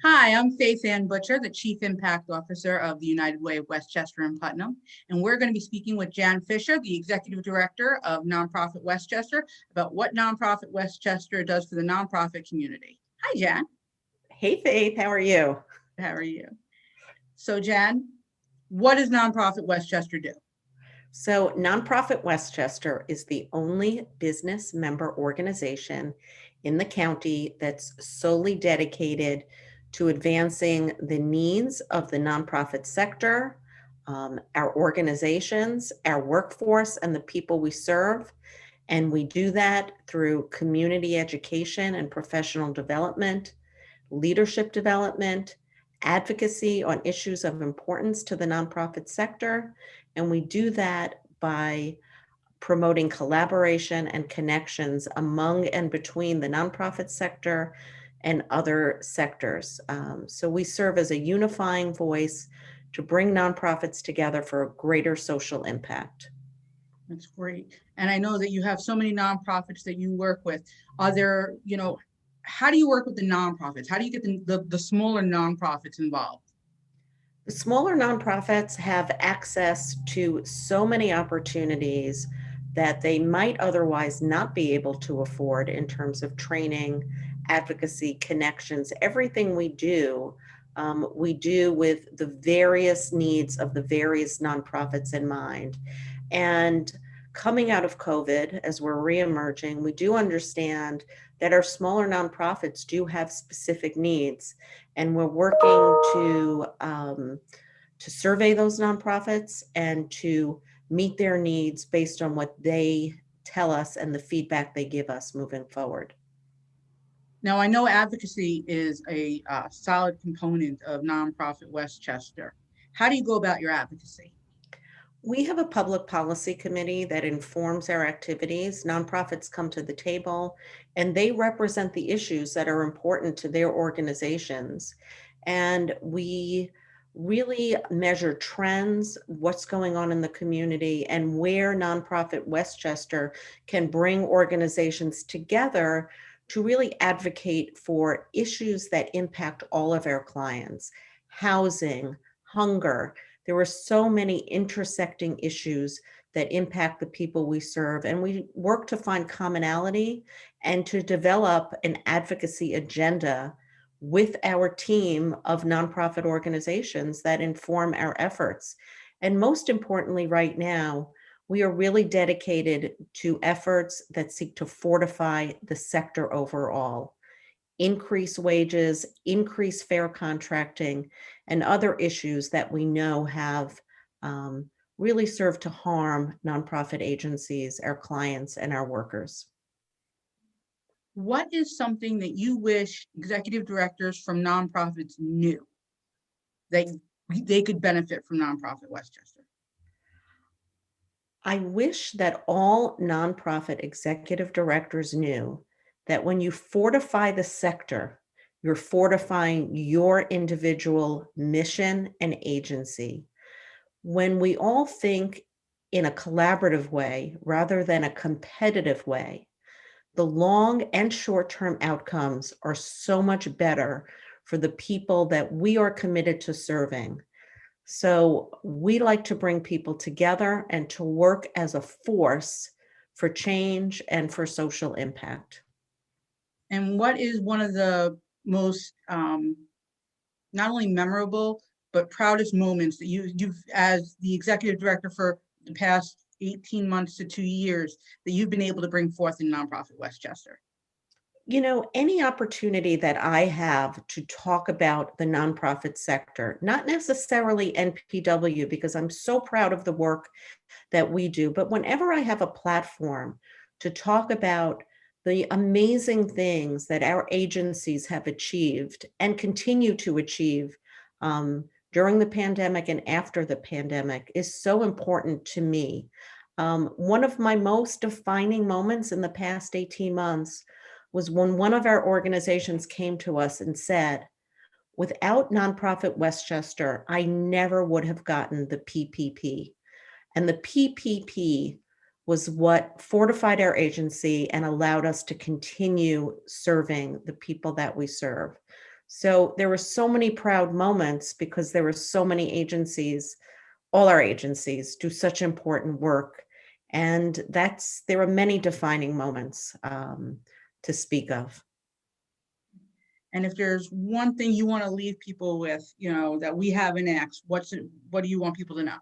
Hi, I'm Faith Ann Butcher, the Chief Impact Officer of the United Way of Westchester and Putnam. And we're going to be speaking with Jan Fisher, the Executive Director of Nonprofit Westchester, about what Nonprofit Westchester does for the nonprofit community. Hi, Jan. Hey, Faith, how are you? How are you? So, Jan, what does Nonprofit Westchester do? So, Nonprofit Westchester is the only business member organization in the county that's solely dedicated to advancing the needs of the nonprofit sector, our organizations, our workforce, and the people we serve. And we do that through community education and professional development, leadership development, advocacy on issues of importance to the nonprofit sector. And we do that by promoting collaboration and connections among and between the nonprofit sector and other sectors. So we serve as a unifying voice to bring nonprofits together for a greater social impact. That's great. And I know that you have so many nonprofits that you work with. Are there, how do you work with the nonprofits? How do you get the smaller nonprofits involved? The smaller nonprofits have access to so many opportunities that they might otherwise not be able to afford in terms of training, advocacy, connections. Everything we do with the various needs of the various nonprofits in mind. And coming out of COVID, as we're reemerging, we do understand that our smaller nonprofits do have specific needs, and we're working to survey those nonprofits and to meet their needs based on what they tell us and the feedback they give us moving forward. Now, I know advocacy is a solid component of Nonprofit Westchester. How do you go about your advocacy? We have a public policy committee that informs our activities. Nonprofits come to the table and they represent the issues that are important to their organizations. And we really measure trends, what's going on in the community, and where Nonprofit Westchester can bring organizations together to really advocate for issues that impact all of our clients: housing, hunger. There are so many intersecting issues that impact the people we serve, and we work to find commonality and to develop an advocacy agenda with our team of nonprofit organizations that inform our efforts. And most importantly, right now, we are really dedicated to efforts that seek to fortify the sector overall, increase wages, increase fair contracting, and other issues that we know have really served to harm nonprofit agencies, our clients, and our workers. What is something that you wish executive directors from nonprofits knew that they could benefit from Nonprofit Westchester? I wish that all nonprofit executive directors knew that when you fortify the sector, you're fortifying your individual mission and agency. When we all think in a collaborative way rather than a competitive way, the long and short-term outcomes are so much better for the people that we are committed to serving. So we like to bring people together and to work as a force for change and for social impact. And what is one of the most not only memorable but proudest moments that you've as the executive director for the past 18 months to 2 years that you've been able to bring forth in Nonprofit Westchester? Any opportunity that I have to talk about the nonprofit sector, not necessarily NPW, because I'm so proud of the work that we do, but whenever I have a platform to talk about the amazing things that our agencies have achieved and continue to achieve during the pandemic and after the pandemic is so important to me. One of my most defining moments in the past 18 months was when one of our organizations came to us and said, without Nonprofit Westchester, I never would have gotten the PPP. And the PPP was what fortified our agency and allowed us to continue serving the people that we serve. So there were so many proud moments because there were so many agencies, all our agencies do such important work. And there are many defining moments to speak of. And if there's one thing you want to leave people with, that we haven't asked, what do you want people to know?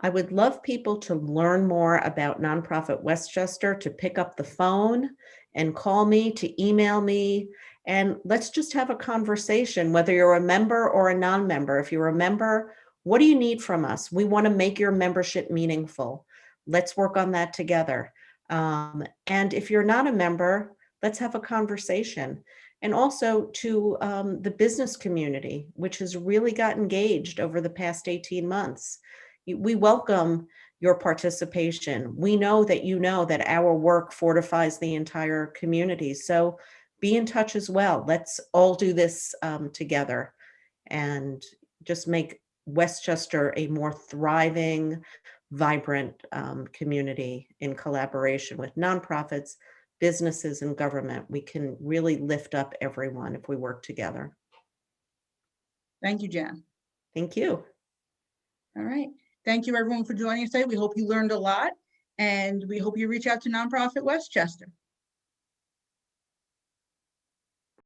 I would love people to learn more about Nonprofit Westchester, to pick up the phone and call me, to email me, and let's just have a conversation, whether you're a member or a non-member. If you're a member, what do you need from us? We want to make your membership meaningful. Let's work on that together. And if you're not a member, let's have a conversation. And also to the business community, which has really got engaged over the past 18 months. We welcome your participation. We know that you know that our work fortifies the entire community. So be in touch as well. Let's all do this together and just make Westchester a more thriving, vibrant community in collaboration with nonprofits, businesses, and government. We can really lift up everyone if we work together. Thank you, Jan. Thank you. All right. Thank you, everyone, for joining us today. We hope you learned a lot, and we hope you reach out to Nonprofit Westchester.